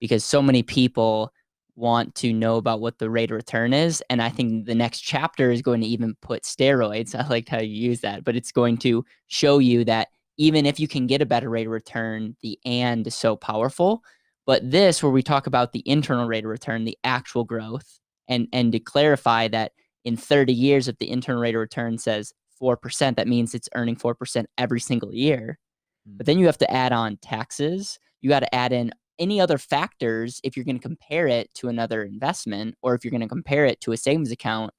because so many people want to know about what the rate of return is. And I think the next chapter is going to even put steroids. I liked how you use that, but it's going to show you that even if you can get a better rate of return, the and is so powerful. But this, where we talk about the internal rate of return, the actual growth, and to clarify that in 30 years, if the internal rate of return says 4%, that means it's earning 4% every single year. But then you have to add on taxes. You got to add in any other factors if you're going to compare it to another investment, or if you're going to compare it to a savings account.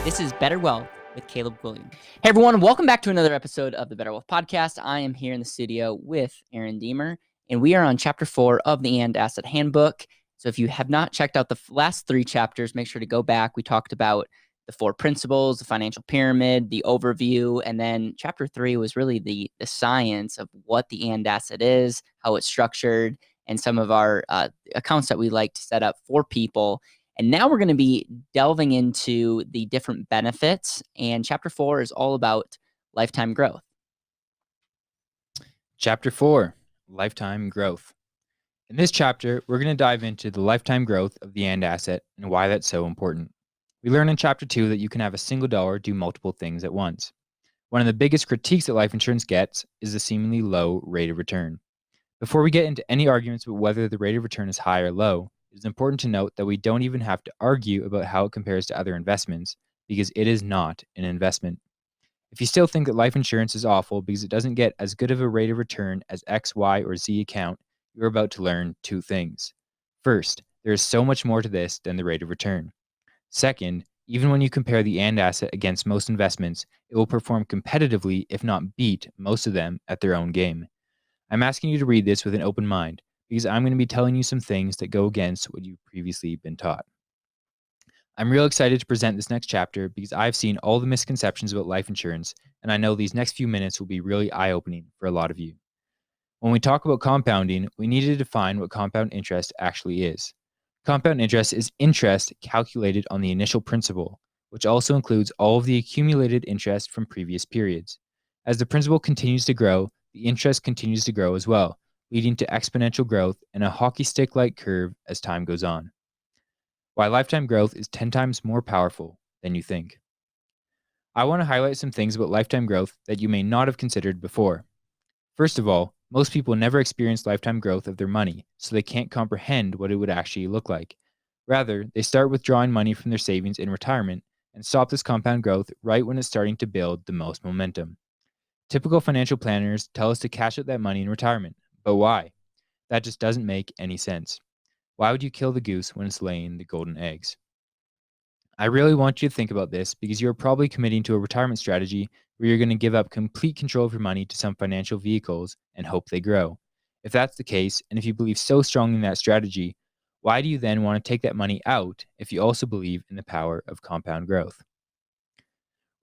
This is Better Wealth with Caleb Guilliams. Hey everyone, welcome back to another episode of the Better Wealth Podcast. I am here in the studio with Aaron Deemer, and we are on Chapter 4 of the And Asset Handbook. So if you have not checked out the last 3 chapters, make sure to go back. We talked about the 4 principles, the financial pyramid, the overview, and then Chapter 3 was really the science of what the And Asset is, how it's structured, and some of our accounts that we like to set up for people. And now we're going to be delving into the different benefits. And Chapter 4 is all about lifetime growth. Chapter 4, Lifetime Growth. In this chapter, we're going to dive into the lifetime growth of the AND asset and why that's so important. We learn in Chapter 2 that you can have a single dollar do multiple things at once. One of the biggest critiques that life insurance gets is the seemingly low rate of return. Before we get into any arguments about whether the rate of return is high or low, it is important to note that we don't even have to argue about how it compares to other investments, because it is not an investment. If you still think that life insurance is awful because it doesn't get as good of a rate of return as X, Y, or Z account, you're about to learn 2 things. First, there is so much more to this than the rate of return. Second, even when you compare the AND asset against most investments, it will perform competitively, if not beat, most of them at their own game. I'm asking you to read this with an open mind, because I'm going to be telling you some things that go against what you've previously been taught. I'm real excited to present this next chapter because I've seen all the misconceptions about life insurance, and I know these next few minutes will be really eye-opening for a lot of you. When we talk about compounding, we need to define what compound interest actually is. Compound interest is interest calculated on the initial principal, which also includes all of the accumulated interest from previous periods. As the principal continues to grow, the interest continues to grow as well, leading to exponential growth and a hockey stick-like curve as time goes on. Why lifetime growth is 10 times more powerful than you think. I want to highlight some things about lifetime growth that you may not have considered before. First of all, most people never experience lifetime growth of their money, so they can't comprehend what it would actually look like. Rather, they start withdrawing money from their savings in retirement and stop this compound growth right when it's starting to build the most momentum. Typical financial planners tell us to cash out that money in retirement, but why? That just doesn't make any sense. Why would you kill the goose when it's laying the golden eggs? I really want you to think about this because you're probably committing to a retirement strategy where you're going to give up complete control of your money to some financial vehicles and hope they grow. If that's the case, and if you believe so strongly in that strategy, why do you then want to take that money out if you also believe in the power of compound growth?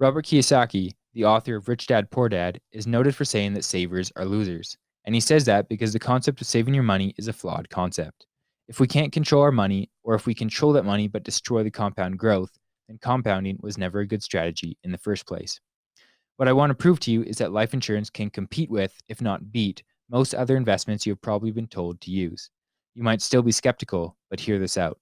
Robert Kiyosaki, the author of Rich Dad, Poor Dad, is noted for saying that savers are losers. And he says that because the concept of saving your money is a flawed concept. If we can't control our money, or if we control that money but destroy the compound growth, then compounding was never a good strategy in the first place. What I want to prove to you is that life insurance can compete with, if not beat, most other investments you have probably been told to use. You might still be skeptical, but hear this out.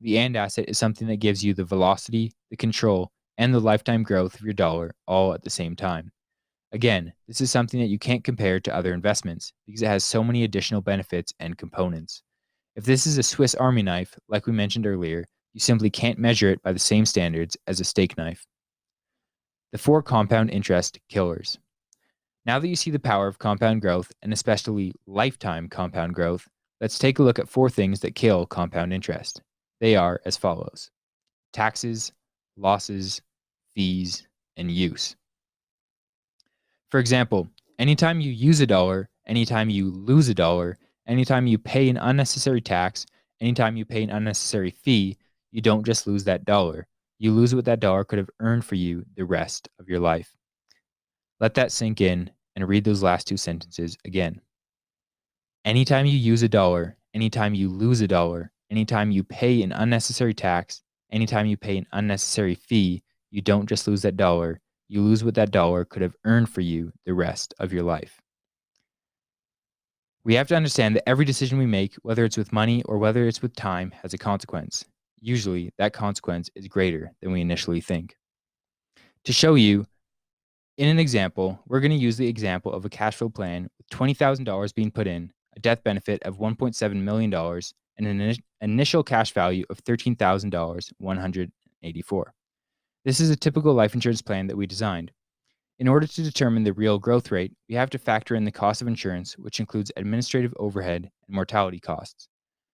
The AND asset is something that gives you the velocity, the control, and the lifetime growth of your dollar all at the same time. Again, this is something that you can't compare to other investments because it has so many additional benefits and components. If this is a Swiss Army knife, like we mentioned earlier, you simply can't measure it by the same standards as a steak knife. The 4 compound interest killers. Now that you see the power of compound growth, and especially lifetime compound growth, let's take a look at 4 things that kill compound interest. They are as follows: taxes, losses, fees, and use. For example, anytime you use a dollar, anytime you lose a dollar, anytime you pay an unnecessary tax, anytime you pay an unnecessary fee, you don't just lose that dollar. You lose what that dollar could have earned for you the rest of your life. Let that sink in and read those last 2 sentences again. Anytime you use a dollar, anytime you lose a dollar, anytime you pay an unnecessary tax, Anytime you pay an unnecessary fee, you don't just lose that dollar, you lose what that dollar could have earned for you the rest of your life. We have to understand that every decision we make, whether it's with money or whether it's with time, has a consequence. Usually, that consequence is greater than we initially think. To show you, in an example, we're going to use the example of a cash flow plan with $20,000 being put in, a death benefit of $1.7 million, and an initial cash value of $13,184. This is a typical life insurance plan that we designed. In order to determine the real growth rate, we have to factor in the cost of insurance, which includes administrative overhead and mortality costs.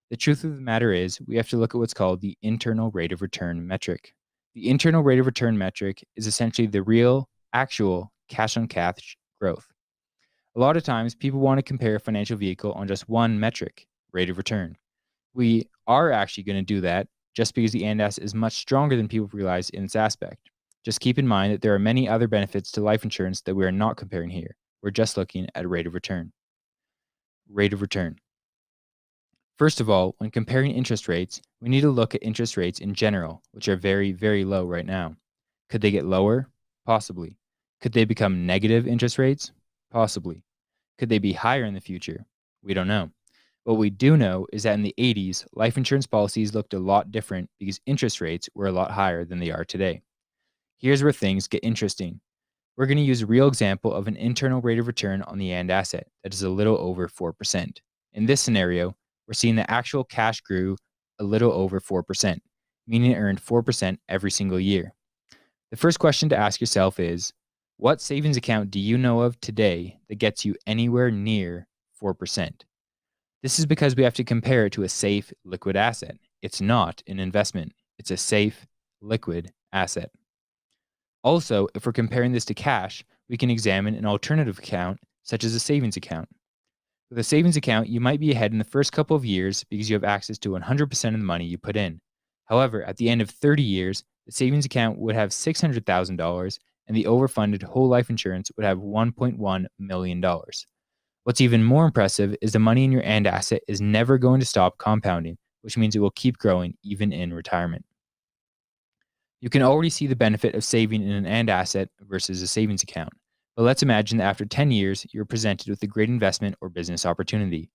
The truth of the matter is, we have to look at what's called the internal rate of return metric. The internal rate of return metric is essentially the real, actual cash on cash growth. A lot of times, people want to compare a financial vehicle on just one metric, rate of return. We are actually going to do that just because the AND asset is much stronger than people realize in its aspect. Just keep in mind that there are many other benefits to life insurance that we are not comparing here. We're just looking at rate of return. Rate of return. First of all, when comparing interest rates, we need to look at interest rates in general, which are very, very low right now. Could they get lower? Possibly. Could they become negative interest rates? Possibly. Could they be higher in the future? We don't know. What we do know is that in the 80s, life insurance policies looked a lot different because interest rates were a lot higher than they are today. Here's where things get interesting. We're going to use a real example of an internal rate of return on the AND asset that is a little over 4%. In this scenario, we're seeing the actual cash grew a little over 4%, meaning it earned 4% every single year. The first question to ask yourself is, what savings account do you know of today that gets you anywhere near 4%? This is because we have to compare it to a safe, liquid asset. It's not an investment. It's a safe, liquid asset. Also, if we're comparing this to cash, we can examine an alternative account, such as a savings account. With a savings account, you might be ahead in the first couple of years because you have access to 100% of the money you put in. However, at the end of 30 years, the savings account would have $600,000 and the overfunded whole life insurance would have $1.1 million. What's even more impressive is the money in your AND asset is never going to stop compounding, which means it will keep growing even in retirement. You can already see the benefit of saving in an AND asset versus a savings account. But let's imagine that after 10 years, you're presented with a great investment or business opportunity.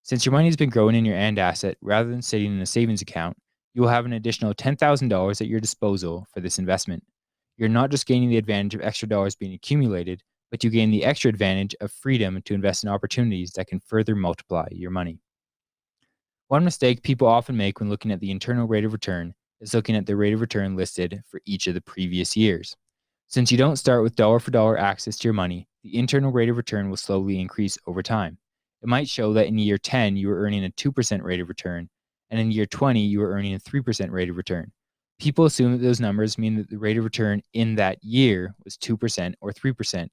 Since your money has been growing in your AND asset rather than sitting in a savings account, you will have an additional $10,000 at your disposal for this investment. You're not just gaining the advantage of extra dollars being accumulated, but you gain the extra advantage of freedom to invest in opportunities that can further multiply your money. One mistake people often make when looking at the internal rate of return is looking at the rate of return listed for each of the previous years. Since you don't start with dollar for dollar access to your money, the internal rate of return will slowly increase over time. It might show that in year 10, you were earning a 2% rate of return, and in year 20, you were earning a 3% rate of return. People assume that those numbers mean that the rate of return in that year was 2% or 3%.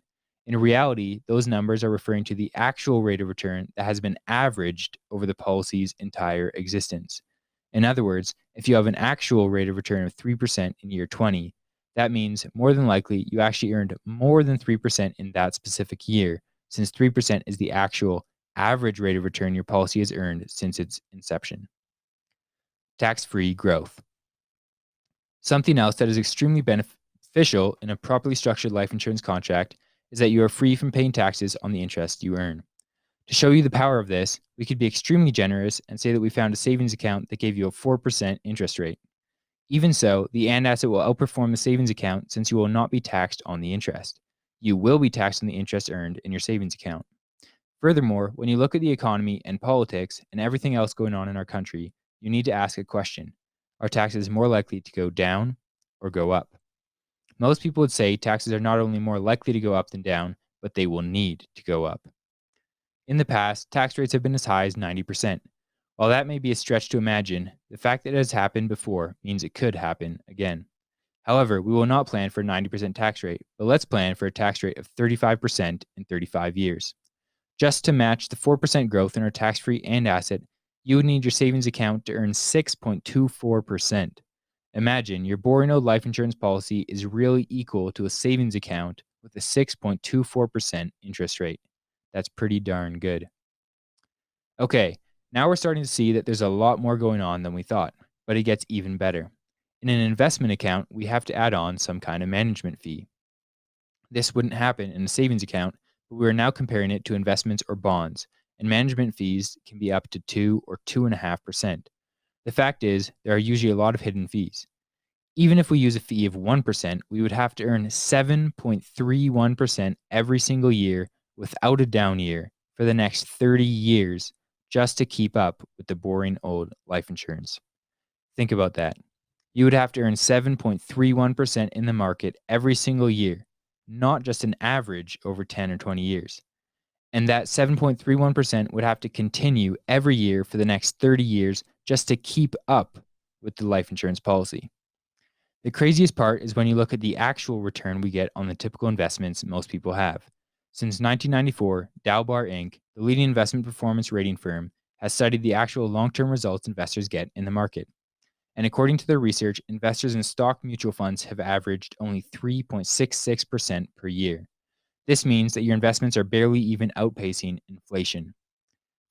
In reality, those numbers are referring to the actual rate of return that has been averaged over the policy's entire existence. In other words, if you have an actual rate of return of 3% in year 20, that means more than likely you actually earned more than 3% in that specific year, since 3% is the actual average rate of return your policy has earned since its inception. Tax-free growth. Something else that is extremely beneficial in a properly structured life insurance contract is that you are free from paying taxes on the interest you earn. To show you the power of this, we could be extremely generous and say that we found a savings account that gave you a 4% interest rate. Even so, the AND asset will outperform the savings account since you will not be taxed on the interest. You will be taxed on the interest earned in your savings account. Furthermore, when you look at the economy and politics and everything else going on in our country, you need to ask a question. Are taxes more likely to go down or go up? Most people would say taxes are not only more likely to go up than down, but they will need to go up. In the past, tax rates have been as high as 90%. While that may be a stretch to imagine, the fact that it has happened before means it could happen again. However, we will not plan for a 90% tax rate, but let's plan for a tax rate of 35% in 35 years. Just to match the 4% growth in our tax-free AND asset, you would need your savings account to earn 6.24%. Imagine your boring old life insurance policy is really equal to a savings account with a 6.24% interest rate. That's pretty darn good. Okay, now we're starting to see that there's a lot more going on than we thought, but it gets even better. In an investment account, we have to add on some kind of management fee. This wouldn't happen in a savings account, but we are now comparing it to investments or bonds, and management fees can be up to 2 or 2.5%. The fact is, there are usually a lot of hidden fees. Even if we use a fee of 1%, we would have to earn 7.31% every single year without a down year for the next 30 years just to keep up with the boring old life insurance. Think about that. You would have to earn 7.31% in the market every single year, not just an average over 10 or 20 years. And that 7.31% would have to continue every year for the next 30 years just to keep up with the life insurance policy. The craziest part is when you look at the actual return we get on the typical investments most people have. Since 1994, Dalbar Inc., the leading investment performance rating firm, has studied the actual long-term results investors get in the market. And according to their research, investors in stock mutual funds have averaged only 3.66% per year. This means that your investments are barely even outpacing inflation.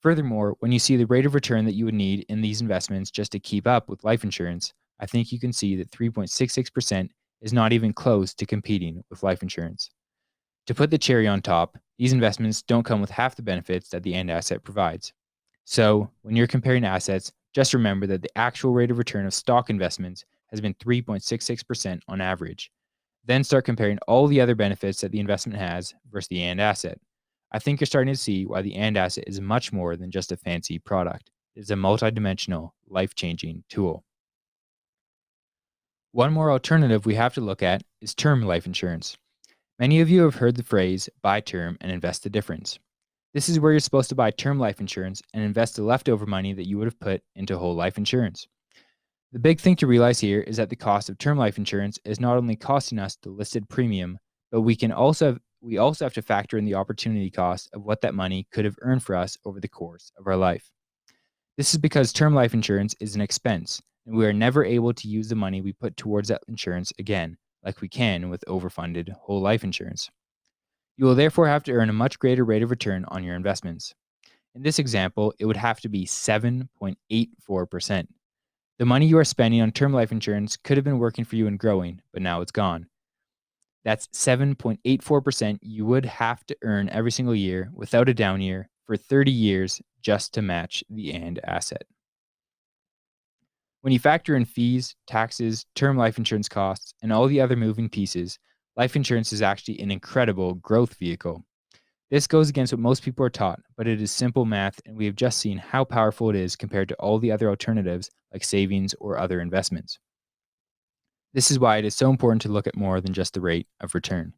Furthermore, when you see the rate of return that you would need in these investments just to keep up with life insurance, I think you can see that 3.66% is not even close to competing with life insurance. To put the cherry on top, these investments don't come with half the benefits that the end asset provides. So, when you're comparing assets, just remember that the actual rate of return of stock investments has been 3.66% on average. Then start comparing all the other benefits that the investment has versus the and asset. I think you're starting to see why the and asset is much more than just a fancy product. It is a multidimensional, life-changing tool. One more alternative we have to look at is term life insurance. Many of you have heard the phrase buy term and invest the difference. This is where you're supposed to buy term life insurance and invest the leftover money that you would have put into whole life insurance. The big thing to realize here is that the cost of term life insurance is not only costing us the listed premium, but we also have to factor in the opportunity cost of what that money could have earned for us over the course of our life. This is because term life insurance is an expense, and we are never able to use the money we put towards that insurance again, like we can with overfunded whole life insurance. You will therefore have to earn a much greater rate of return on your investments. In this example, it would have to be 7.84%. The money you are spending on term life insurance could have been working for you and growing, but now it's gone. That's 7.84% you would have to earn every single year without a down year for 30 years just to match the and asset. When you factor in fees, taxes, term life insurance costs, and all the other moving pieces, life insurance is actually an incredible growth vehicle. This goes against what most people are taught, but it is simple math, and we have just seen how powerful it is compared to all the other alternatives like savings or other investments. This is why it is so important to look at more than just the rate of return.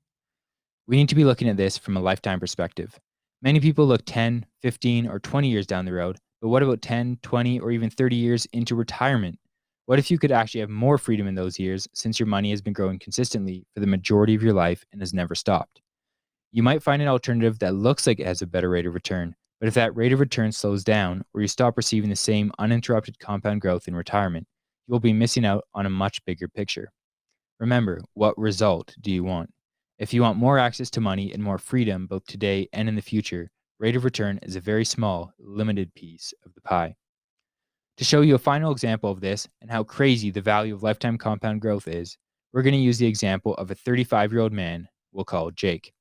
We need to be looking at this from a lifetime perspective. Many people look 10, 15, or 20 years down the road, but what about 10, 20, or even 30 years into retirement? What if you could actually have more freedom in those years since your money has been growing consistently for the majority of your life and has never stopped? You might find an alternative that looks like it has a better rate of return, but if that rate of return slows down or you stop receiving the same uninterrupted compound growth in retirement, you will be missing out on a much bigger picture. Remember, what result do you want? If you want more access to money and more freedom both today and in the future, rate of return is a very small, limited piece of the pie. To show you a final example of this and how crazy the value of lifetime compound growth is, we're going to use the example of a 35-year-old man we'll call Jake.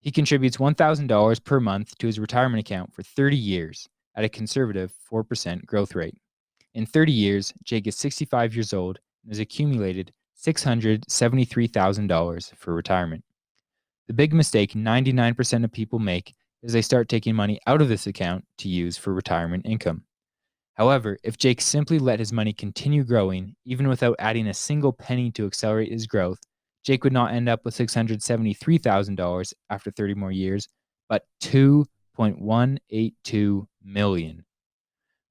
He contributes $1,000 per month to his retirement account for 30 years at a conservative 4% growth rate. In 30 years, Jake is 65 years old and has accumulated $673,000 for retirement. The big mistake 99% of people make is they start taking money out of this account to use for retirement income. However, if Jake simply let his money continue growing, even without adding a single penny to accelerate his growth, Jake would not end up with $673,000 after 30 more years, but $2.182 million.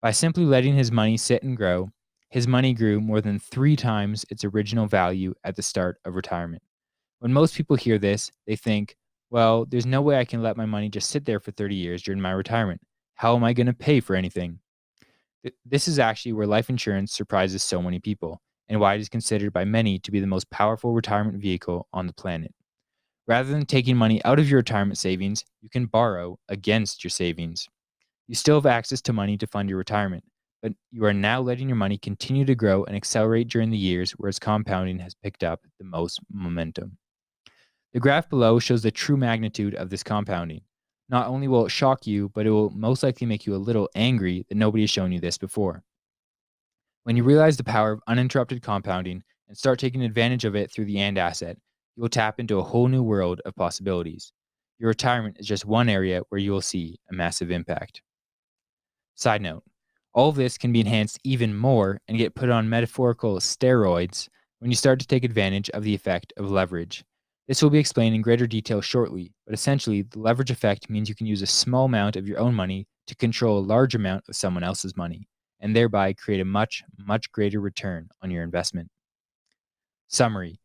By simply letting his money sit and grow, his money grew more than 3 times its original value at the start of retirement. When most people hear this, they think, well, there's no way I can let my money just sit there for 30 years during my retirement. How am I going to pay for anything? This is actually where life insurance surprises so many people, and why it is considered by many to be the most powerful retirement vehicle on the planet. Rather than taking money out of your retirement savings, you can borrow against your savings. You still have access to money to fund your retirement, but you are now letting your money continue to grow and accelerate during the years where its compounding has picked up the most momentum. The graph below shows the true magnitude of this compounding. Not only will it shock you, but it will most likely make you a little angry that nobody has shown you this before. When you realize the power of uninterrupted compounding and start taking advantage of it through the AND asset, you will tap into a whole new world of possibilities. Your retirement is just one area where you will see a massive impact. Side note, all of this can be enhanced even more and get put on metaphorical steroids when you start to take advantage of the effect of leverage. This will be explained in greater detail shortly, but essentially, the leverage effect means you can use a small amount of your own money to control a large amount of someone else's money, and thereby create a much, much greater return on your investment. Summary.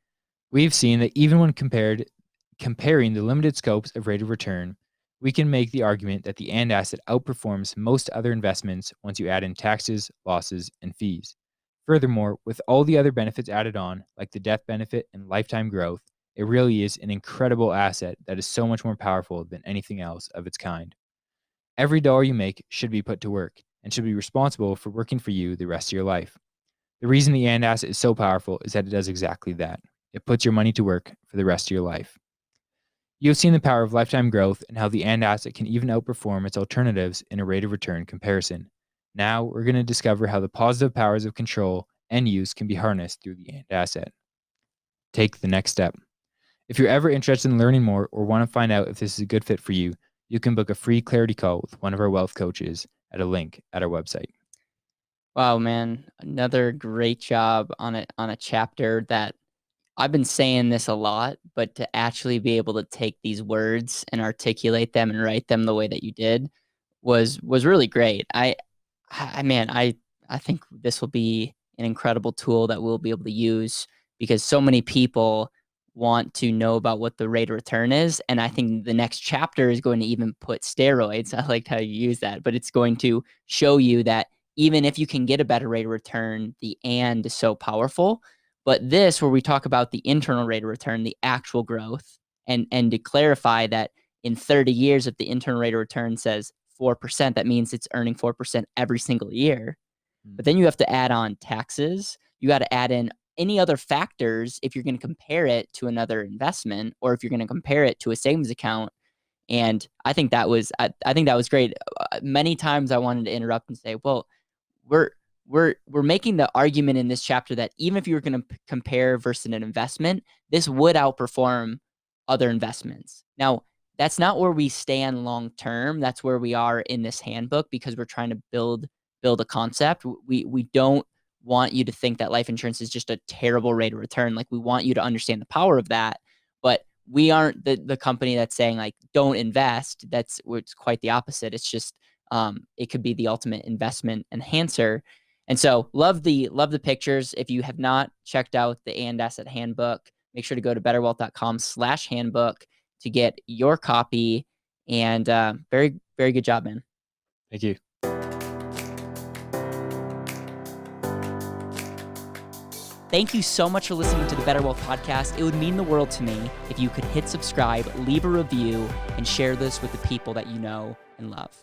We've seen that even when comparing the limited scopes of rate of return, we can make the argument that the AND asset outperforms most other investments once you add in taxes, losses, and fees. Furthermore, with all the other benefits added on, like the death benefit and lifetime growth, it really is an incredible asset that is so much more powerful than anything else of its kind. Every dollar you make should be put to work and should be responsible for working for you the rest of your life. The reason the AND asset is so powerful is that it does exactly that. It puts your money to work for the rest of your life. You have seen the power of lifetime growth and how the AND asset can even outperform its alternatives in a rate of return comparison. Now, we're going to discover how the positive powers of control and use can be harnessed through the AND asset. Take the next step. If you're ever interested in learning more or want to find out if this is a good fit for you, you can book a free clarity call with one of our wealth coaches at a link at our website. Wow, man, another great job on a chapter that I've been saying this a lot, but to actually be able to take these words and articulate them and write them the way that you did was really great. Man, I think this will be an incredible tool that we'll be able to use because so many people want to know about what the rate of return is, and I think the next chapter is going to even put steroids. I liked how you use that, but it's going to show you that even if you can get a better rate of return, the and is so powerful. But this, where we talk about the internal rate of return, the actual growth, and to clarify that in 30 years, if the internal rate of return says 4%, that means it's earning 4% every single year. But then you have to add on taxes. You got to add in any other factors if you're going to compare it to another investment or if you're going to compare it to a savings account. And I think that was I think that was great. Many times I wanted to interrupt and say, well, we're we're making the argument in this chapter that even if you were going to compare versus an investment, this would outperform other investments. Now, that's not where we stand long term. That's where we are in this handbook because we're trying to build a concept. We don't want you to think that life insurance is just a terrible rate of return. Like we want you to understand the power of that, but we aren't the company that's saying like don't invest. It's quite the opposite. It's just it could be the ultimate investment enhancer. And so love the pictures. If you have not checked out the And Asset Handbook, make sure to go to betterwealth.com/handbook to get your copy. And very, very good job, man. Thank you. Thank you so much for listening to the Better Wealth Podcast. It would mean the world to me if you could hit subscribe, leave a review, and share this with the people that you know and love.